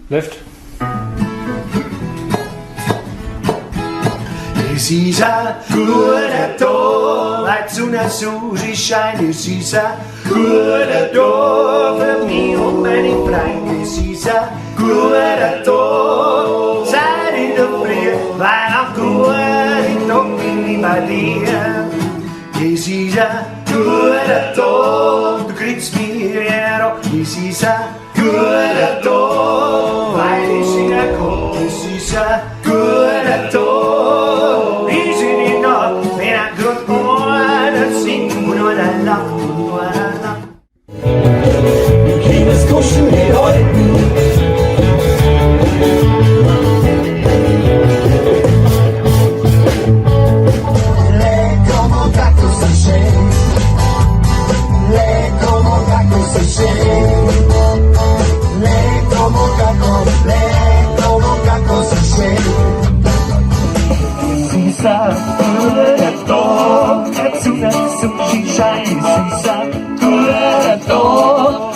Läuft. Es ist ein guter Tag, weil die Sonne so scheint. Es ist ein guter Tag für mich und meine Freunde. Es ist ein guter Tag, seit in der Früh, weil am guten Tag bin ich bei dir. Es ist ein guter Tag, du kriegst mir her. Es ist ein guter Tag, weil ich in der Kopf. Es ist ein guter Tag, ich bin in der Nacht, wenn er gut ohne singt und nur der lacht und nur der lacht. Keines Kuschen gehalten.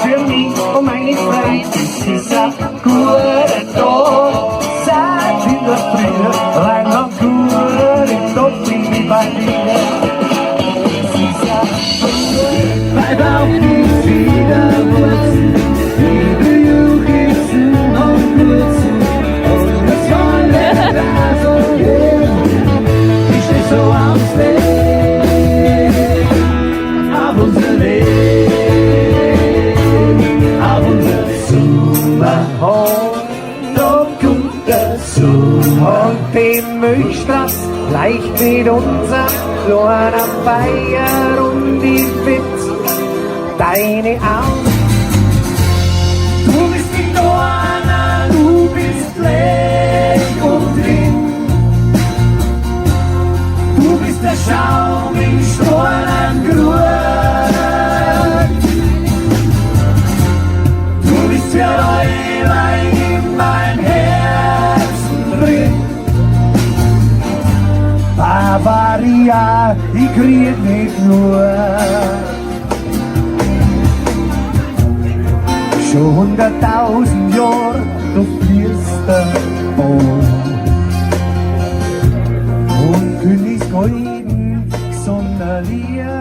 Für mich und meine Freunde, es ist ein guter Tag. Seit in der Früh, weil am guten Tag bin ich bei dir. Es ist ein weil auch die Fiederwurzeln, die Juchzen und Wurzeln, und das volle da so gehen, ich steh so aufs Weg, auf unser Weg. Und die Milchstraße leicht mit unser kleiner Feier und die Witz, deine Augen. Du bist die Dorna, du bist Blech und Wind. Du bist der Schaum im Stornengrut. Du bist der Räulein in mein Herzen drin. Bavaria, ich krieg nicht nur. Schon 100.000 Jahre, du fließt der Boot. Und Königsgolden, Sonderlier.